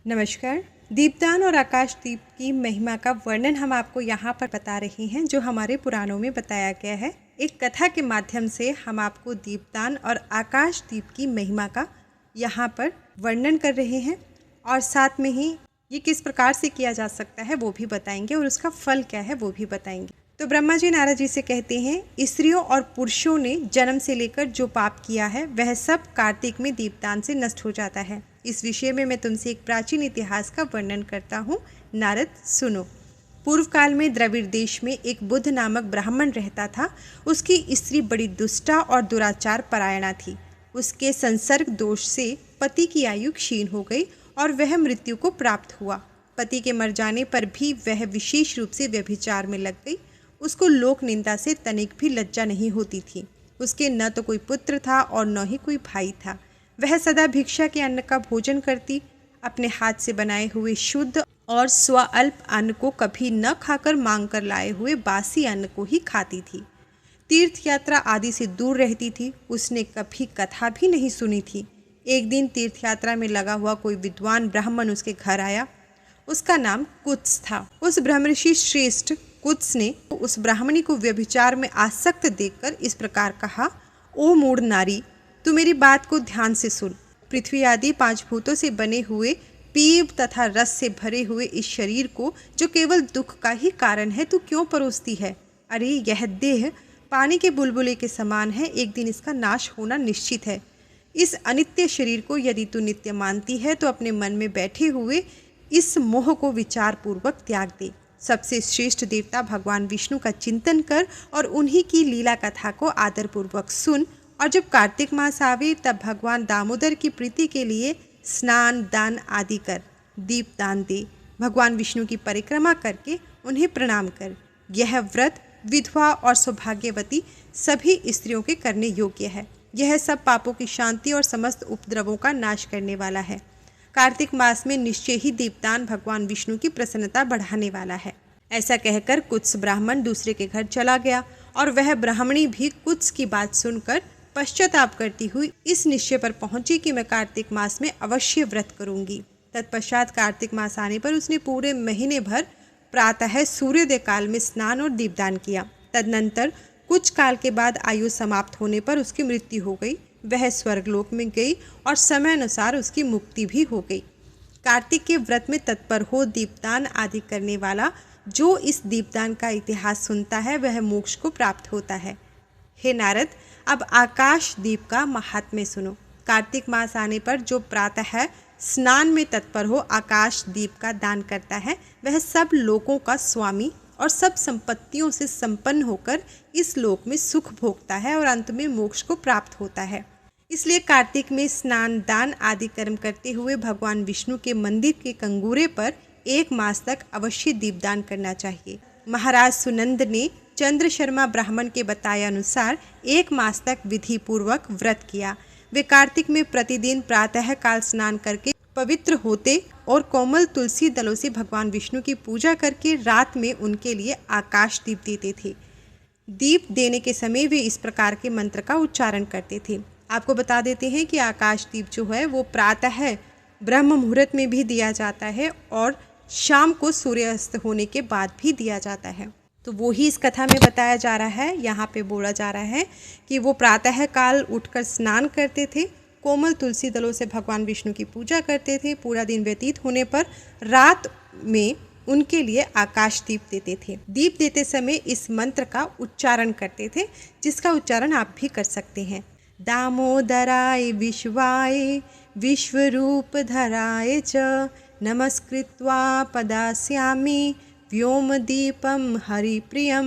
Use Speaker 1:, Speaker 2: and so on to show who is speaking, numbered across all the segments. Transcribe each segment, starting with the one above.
Speaker 1: नमस्कार। दीपदान और आकाशदीप की महिमा का वर्णन हम आपको यहाँ पर बता रहे हैं, जो हमारे पुराणों में बताया गया है। एक कथा के माध्यम से हम आपको दीपदान और आकाशदीप की महिमा का यहाँ पर वर्णन कर रहे हैं और साथ में ही ये किस प्रकार से किया जा सकता है वो भी बताएंगे और उसका फल क्या है वो भी बताएंगे। तो ब्रह्मा जी नारद जी से कहते हैं, स्त्रियों और पुरुषों ने जन्म से लेकर जो पाप किया है वह सब कार्तिक में दीपदान से नष्ट हो जाता है। इस विषय में मैं तुमसे एक प्राचीन इतिहास का वर्णन करता हूँ। नारद सुनो। पूर्व काल में द्रविड़ देश में एक बुद्ध नामक ब्राह्मण रहता था। उसकी स्त्री बड़ी दुष्टा और दुराचार परायणा थी। उसके संसर्ग दोष से पति की आयु क्षीण हो गई और वह मृत्यु को प्राप्त हुआ। पति के मर जाने पर भी वह विशेष रूप से व्यभिचार में लग गई। उसको लोक निंदा से तनिक भी लज्जा नहीं होती थी। उसके न तो कोई पुत्र था और न ही कोई भाई था। वह सदा भिक्षा के अन्न का भोजन करती। अपने हाथ से बनाए हुए शुद्ध और स्वअल्प अन्न को कभी न खाकर मांग कर लाए हुए बासी अन्न को ही खाती थी। तीर्थ यात्रा आदि से दूर रहती थी। उसने कभी कथा भी नहीं सुनी थी। एक दिन तीर्थ यात्रा में लगा हुआ कोई विद्वान ब्राह्मण उसके घर आया। उसका नाम कुत्स था। उस ब्रह्मर्षि श्रेष्ठ कुत्स ने उस ब्राह्मणी को व्यभिचार में आसक्त देखकर इस प्रकार कहा, ओ मूढ़ नारी, तू मेरी बात को ध्यान से सुन। पृथ्वी आदि 5 भूतों से बने हुए पीप तथा रस से भरे हुए इस शरीर को, जो केवल दुख का ही कारण है, तू क्यों परोसती है? अरे यह देह पानी के बुलबुले के समान है। एक दिन इसका नाश होना निश्चित है। इस अनित्य शरीर को यदि तू नित्य मानती है तो अपने मन में बैठे हुए इस मोह को विचार पूर्वक त्याग दे। सबसे श्रेष्ठ देवता भगवान विष्णु का चिंतन कर और उन्हीं की लीला कथा को आदर पूर्वक सुन। और जब कार्तिक मास आवे तब भगवान दामोदर की प्रीति के लिए स्नान दान आदि कर, दीप दान दे। भगवान विष्णु की परिक्रमा करके उन्हें प्रणाम कर। यह व्रत विधवा और सौभाग्यवती सभी स्त्रियों के करने योग्य है। यह सब पापों की शांति और समस्त उपद्रवों का नाश करने वाला है। कार्तिक मास में निश्चय ही दीपदान भगवान विष्णु की प्रसन्नता बढ़ाने वाला है। ऐसा कहकर कुत्स ब्राह्मण दूसरे के घर चला गया और वह ब्राह्मणी भी कुत्स की बात सुनकर पश्चाताप करती हुई इस निश्चय पर पहुंची कि मैं कार्तिक मास में अवश्य व्रत करूंगी। तत्पश्चात कार्तिक मास आने पर उसने पूरे महीने भर प्रातः सूर्योदय काल में स्नान और दीपदान किया। तदनंतर कुछ काल के बाद आयु समाप्त होने पर उसकी मृत्यु हो गई। वह स्वर्गलोक में गई और समय अनुसार उसकी मुक्ति भी हो गई। कार्तिक के व्रत में तत्पर हो दीपदान आदि करने वाला जो इस दीपदान का इतिहास सुनता है वह मोक्ष को प्राप्त होता है। हे नारद, अब आकाश दीप का महात्म्य सुनो। कार्तिक मास आने पर जो प्रातः स्नान में तत्पर हो आकाश दीप का दान करता है वह सब लोकों का स्वामी और सब संपत्तियों से संपन्न होकर इस लोक में सुख भोगता है और अंत में मोक्ष को प्राप्त होता है। इसलिए कार्तिक में स्नान दान आदि कर्म करते हुए भगवान विष्णु के मंदिर के कंगूरे पर 1 मास तक अवश्य दीपदान करना चाहिए। महाराज सुनंद ने चंद्र शर्मा ब्राह्मण के बताए अनुसार 1 मास तक विधि पूर्वक व्रत किया। वे कार्तिक में प्रतिदिन प्रातः काल स्नान करके पवित्र होते और कोमल तुलसी दलों से भगवान विष्णु की पूजा करके रात में उनके लिए आकाश दीप देते थे। दीप देने के समय वे इस प्रकार के मंत्र का उच्चारण करते थे। आपको बता देते हैं कि आकाश दीप जो है वो प्रातः ब्रह्म मुहूर्त में भी दिया जाता है और शाम को सूर्यास्त होने के बाद भी दिया जाता है। तो वो ही इस कथा में बताया जा रहा है। यहाँ पे बोला जा रहा है कि वो प्रातः काल उठकर स्नान करते थे, कोमल तुलसी दलों से भगवान विष्णु की पूजा करते थे। पूरा दिन व्यतीत होने पर रात में उनके लिए आकाश दीप देते थे। दीप देते समय इस मंत्र का उच्चारण करते थे, जिसका उच्चारण आप भी कर सकते हैं। दामोदराय विश्वाय विश्वरूप धराय च नमस्कृत्वा पदास्यामि व्योमदीपम हरिप्रियम।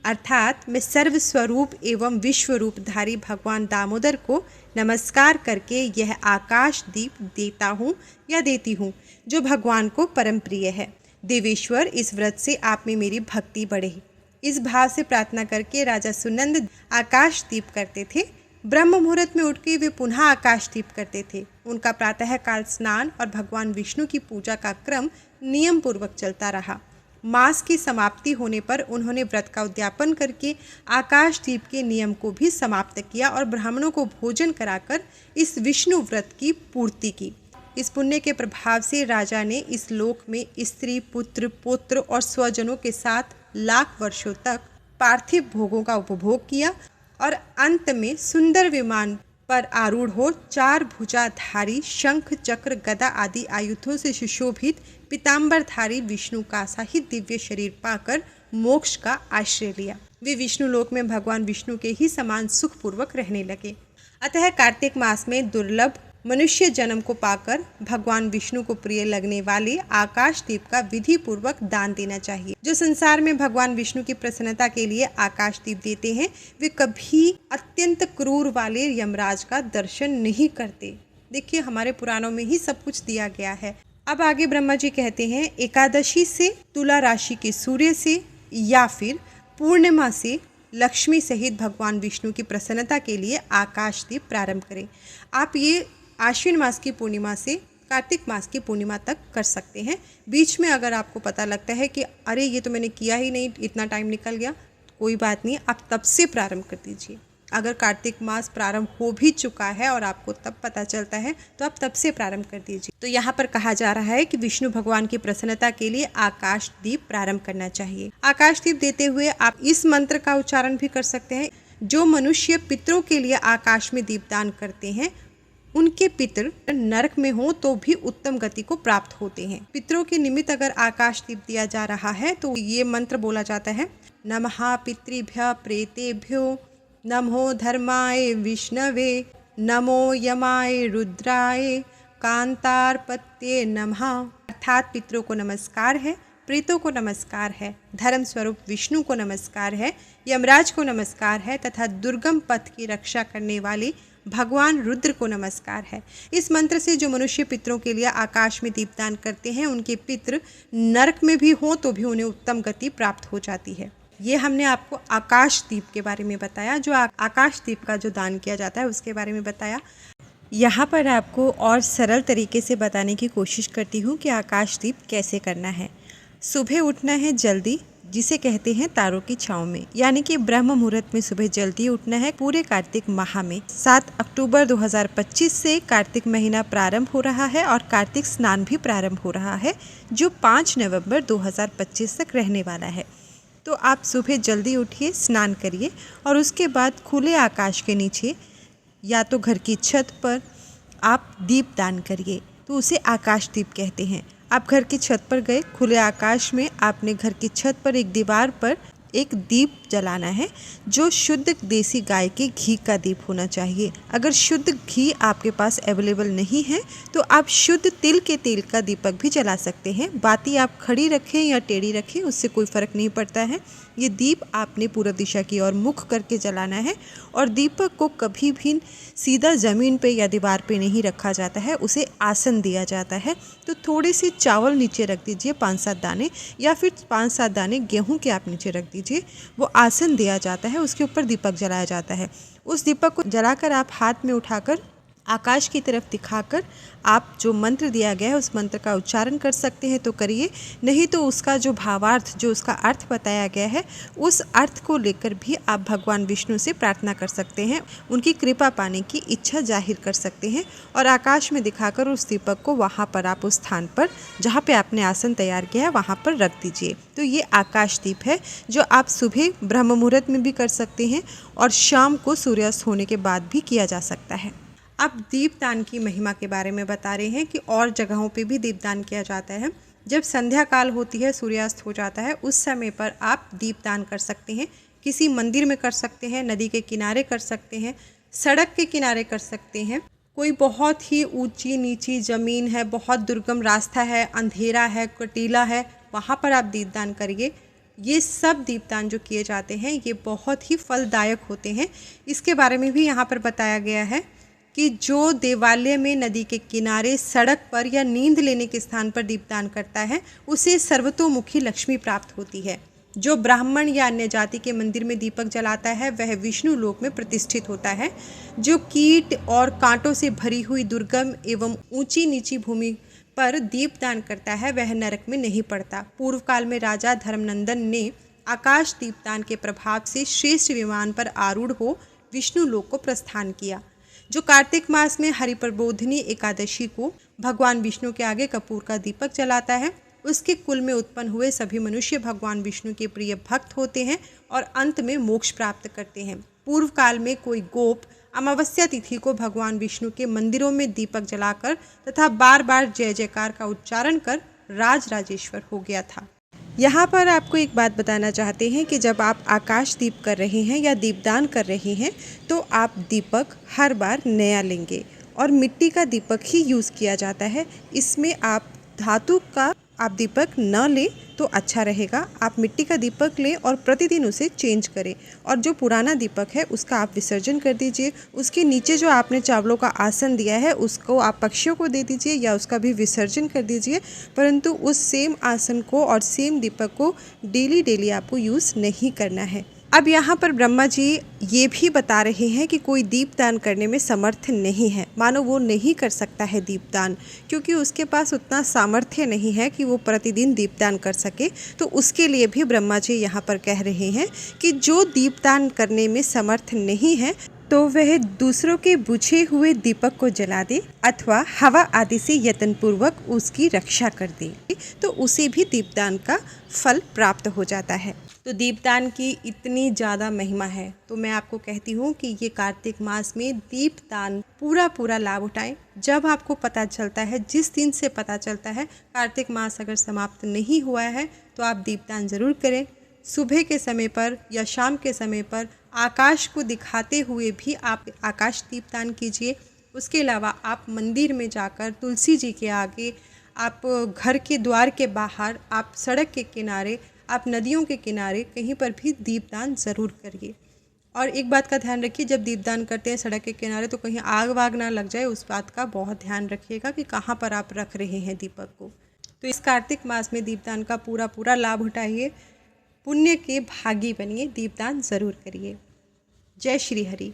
Speaker 1: अर्थात मैं सर्वस्वरूप एवं विश्वरूपधारी भगवान दामोदर को नमस्कार करके यह आकाश दीप देता हूँ या देती हूँ, जो भगवान को परम प्रिय है। देवेश्वर, इस व्रत से आप में मेरी भक्ति बढ़े। इस भाव से प्रार्थना करके राजा सुनंद आकाश दीप करते थे। ब्रह्म मुहूर्त में उठकर वे पुनः आकाश दीप करते थे। उनका प्रातः काल स्नान और भगवान विष्णु की पूजा का क्रम नियम पूर्वक चलता रहा। मास की समाप्ति होने पर उन्होंने व्रत का उद्यापन करके आकाश दीप के नियम को भी समाप्त किया और ब्राह्मणों को भोजन कराकर इस विष्णु व्रत की पूर्ति की। इस पुण्य के प्रभाव से राजा ने इस लोक में स्त्री, पुत्र, पौत्र और स्वजनों के साथ लाख वर्षों तक पार्थिव भोगों का उपभोग किया और अंत में सुंदर विमान पर आरूढ़ हो 4 भुजाधारी शंख, चक्र, गदा आदि आयुधों से सुशोभित पीताम्बरधारी विष्णु का सा ही दिव्य शरीर पाकर मोक्ष का आश्रय लिया। वे विष्णु लोक में भगवान विष्णु के ही समान सुखपूर्वक रहने लगे। अतः कार्तिक मास में दुर्लभ मनुष्य जन्म को पाकर भगवान विष्णु को प्रिय लगने वाले आकाश दीप का विधि पूर्वक दान देना चाहिए। जो संसार में भगवान विष्णु की प्रसन्नता के लिए आकाश दीप देते हैं, वे कभी अत्यंत क्रूर वाले यमराज का दर्शन नहीं करते। देखिए, हमारे पुराणों में ही सब कुछ दिया गया है। अब आगे ब्रह्मा जी कहते हैं, एकादशी से, तुला राशि के सूर्य से या फिर पूर्णिमा से लक्ष्मी सहित भगवान विष्णु की प्रसन्नता के लिए आकाश दीप प्रारंभ करें। आप ये आश्विन मास की पूर्णिमा से कार्तिक मास की पूर्णिमा तक कर सकते हैं। बीच में अगर आपको पता लगता है कि अरे ये तो मैंने किया ही नहीं, इतना टाइम निकल गया, कोई बात नहीं, आप तब से प्रारंभ कर दीजिए। अगर कार्तिक मास प्रारंभ हो भी चुका है और आपको तब पता चलता है तो आप तब से प्रारंभ कर दीजिए। तो यहाँ पर कहा जा रहा है कि विष्णु भगवान की प्रसन्नता के लिए आकाश दीप प्रारंभ करना चाहिए। आकाश दीप देते हुए आप इस मंत्र का उच्चारण भी कर सकते हैं, जो मनुष्य पितरों के लिए आकाश में दीपदान करते हैं, उनके पितर नरक में हो तो भी उत्तम गति को प्राप्त होते हैं। पितरों के निमित्त अगर आकाश दीप दिया जा रहा है तो ये मंत्र बोला जाता है, नमः पितृभ्य प्रेतेभ्यो, नमो धर्माय विष्णवे, नमो यमाय रुद्राय, कांतारपत्ये नमः। अर्थात पितरों को नमस्कार है, प्रेतों को नमस्कार है, धर्म स्वरूप विष्णु को नमस्कार है, यमराज को नमस्कार है तथा दुर्गम पथ की रक्षा करने वाले भगवान रुद्र को नमस्कार है। इस मंत्र से जो मनुष्य पितरों के लिए आकाश में दीपदान करते हैं, उनके पितृ नरक में भी हो तो भी उन्हें उत्तम गति प्राप्त हो जाती है। ये हमने आपको आकाश दीप के बारे में बताया, जो आकाश दीप का जो दान किया जाता है उसके बारे में बताया। यहाँ पर आपको और सरल तरीके से बताने की कोशिश करती हूँ कि आकाश दीप कैसे करना है। सुबह उठना है जल्दी, जिसे कहते हैं तारों की छाँव में, यानी कि ब्रह्म मुहूर्त में सुबह जल्दी उठना है। पूरे कार्तिक माह में 7 अक्टूबर 2025 से कार्तिक महीना प्रारंभ हो रहा है और कार्तिक स्नान भी प्रारंभ हो रहा है, जो 5 नवंबर 2025 तक रहने वाला है। तो आप सुबह जल्दी उठिए, स्नान करिए और उसके बाद खुले आकाश के नीचे या तो घर की छत पर आप दीप दान करिए, तो उसे आकाश दीप कहते हैं। आप घर की छत पर गए, खुले आकाश में आपने घर की छत पर एक दीवार पर एक दीप जलाना है, जो शुद्ध देसी गाय के घी का दीप होना चाहिए। अगर शुद्ध घी आपके पास अवेलेबल नहीं है तो आप शुद्ध तिल के तेल का दीपक भी जला सकते हैं। बाती आप खड़ी रखें या टेढ़ी रखें, उससे कोई फ़र्क नहीं पड़ता है। ये दीप आपने पूर्व दिशा की ओर मुख करके जलाना है और दीपक को कभी भी सीधा ज़मीन पे या दीवार पे नहीं रखा जाता है, उसे आसन दिया जाता है। तो थोड़े से चावल नीचे रख दीजिए, 5-7 दाने, या फिर 5-7 दाने गेहूं के आप नीचे रख दीजिए। वो आसन दिया जाता है, उसके ऊपर दीपक जलाया जाता है। उस दीपक को जलाकर आप हाथ में उठाकर आकाश की तरफ दिखाकर आप जो मंत्र दिया गया है उस मंत्र का उच्चारण कर सकते हैं तो करिए, नहीं तो उसका जो भावार्थ, जो उसका अर्थ बताया गया है, उस अर्थ को लेकर भी आप भगवान विष्णु से प्रार्थना कर सकते हैं, उनकी कृपा पाने की इच्छा जाहिर कर सकते हैं और आकाश में दिखाकर उस दीपक को वहाँ पर आप उस स्थान पर जहाँ पे आपने आसन तैयार किया है वहाँ पर रख दीजिए। तो ये आकाश दीप है, जो आप सुबह ब्रह्म मुहूर्त में भी कर सकते हैं और शाम को सूर्यास्त होने के बाद भी किया जा सकता है। अब दीपदान की महिमा के बारे में बता रहे हैं कि और जगहों पे भी दीपदान किया जाता है। जब संध्या काल होती है, सूर्यास्त हो जाता है, उस समय पर आप दीपदान कर सकते हैं। किसी मंदिर में कर सकते हैं, नदी के किनारे कर सकते हैं, सड़क के किनारे कर सकते हैं। कोई बहुत ही ऊंची नीची ज़मीन है, बहुत दुर्गम रास्ता है, अंधेरा है, कटीला है, वहाँ पर आप दीपदान करिए। ये सब दीपदान जो किए जाते हैं ये बहुत ही फलदायक होते हैं। इसके बारे में भी यहाँ पर बताया गया है कि जो देवालय में, नदी के किनारे, सड़क पर या नींद लेने के स्थान पर दीपदान करता है उसे सर्वतोमुखी लक्ष्मी प्राप्त होती है। जो ब्राह्मण या अन्य जाति के मंदिर में दीपक जलाता है वह विष्णु लोक में प्रतिष्ठित होता है। जो कीट और कांटों से भरी हुई दुर्गम एवं ऊंची नीची भूमि पर दीपदान करता है वह नरक में नहीं पड़ता। पूर्व काल में राजा धर्मनंदन ने आकाश दीपदान के प्रभाव से श्रेष्ठ विमान पर आरूढ़ हो विष्णु लोक को प्रस्थान किया। जो कार्तिक मास में हरिप्रबोधिनी एकादशी को भगवान विष्णु के आगे कपूर का दीपक जलाता है, उसके कुल में उत्पन्न हुए सभी मनुष्य भगवान विष्णु के प्रिय भक्त होते हैं और अंत में मोक्ष प्राप्त करते हैं। पूर्व काल में कोई गोप अमावस्या तिथि को भगवान विष्णु के मंदिरों में दीपक जलाकर तथा बार बार जय जयकार का उच्चारण कर राज राजेश्वर हो गया था। यहाँ पर आपको एक बात बताना चाहते हैं कि जब आप आकाश दीप कर रहे हैं या दीपदान कर रहे हैं तो आप दीपक हर बार नया लेंगे और मिट्टी का दीपक ही यूज़ किया जाता है। इसमें आप धातु का आप दीपक न लें तो अच्छा रहेगा। आप मिट्टी का दीपक लें और प्रतिदिन उसे चेंज करें और जो पुराना दीपक है उसका आप विसर्जन कर दीजिए। उसके नीचे जो आपने चावलों का आसन दिया है उसको आप पक्षियों को दे दीजिए या उसका भी विसर्जन कर दीजिए, परंतु उस सेम आसन को और सेम दीपक को डेली आपको यूज़ नहीं करना है। अब यहाँ पर ब्रह्मा जी ये भी बता रहे हैं कि कोई दीपदान करने में समर्थ नहीं है, मानो वो नहीं कर सकता है दीपदान, क्योंकि उसके पास उतना सामर्थ्य नहीं है कि वो प्रतिदिन दीपदान कर सके। तो उसके लिए भी ब्रह्मा जी यहाँ पर कह रहे हैं कि जो दीपदान करने में समर्थ नहीं है तो वह दूसरों के बुझे हुए दीपक को जला दे अथवा हवा आदि से यत्नपूर्वक उसकी रक्षा कर दे, तो उसे भी दीपदान का फल प्राप्त हो जाता है। तो दीपदान की इतनी ज़्यादा महिमा है, तो मैं आपको कहती हूँ कि ये कार्तिक मास में दीपदान पूरा लाभ उठाएं। जब आपको पता चलता है, जिस दिन से पता चलता है कार्तिक मास अगर समाप्त नहीं हुआ है तो आप दीपदान ज़रूर करें। सुबह के समय पर या शाम के समय पर आकाश को दिखाते हुए भी आप आकाश दीपदान कीजिए। उसके अलावा आप मंदिर में जाकर तुलसी जी के आगे, आप घर के द्वार के बाहर, आप सड़क के किनारे, आप नदियों के किनारे कहीं पर भी दीपदान ज़रूर करिए। और एक बात का ध्यान रखिए, जब दीपदान करते हैं सड़क के किनारे तो कहीं आग वाग ना लग जाए, उस बात का बहुत ध्यान रखिएगा कि कहाँ पर आप रख रहे हैं दीपक को। तो इस कार्तिक मास में दीपदान का पूरा लाभ उठाइए, पुण्य के भागी बनिए, दीपदान ज़रूर करिए। जय श्री हरि,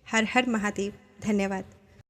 Speaker 1: हर हर महादेव। धन्यवाद।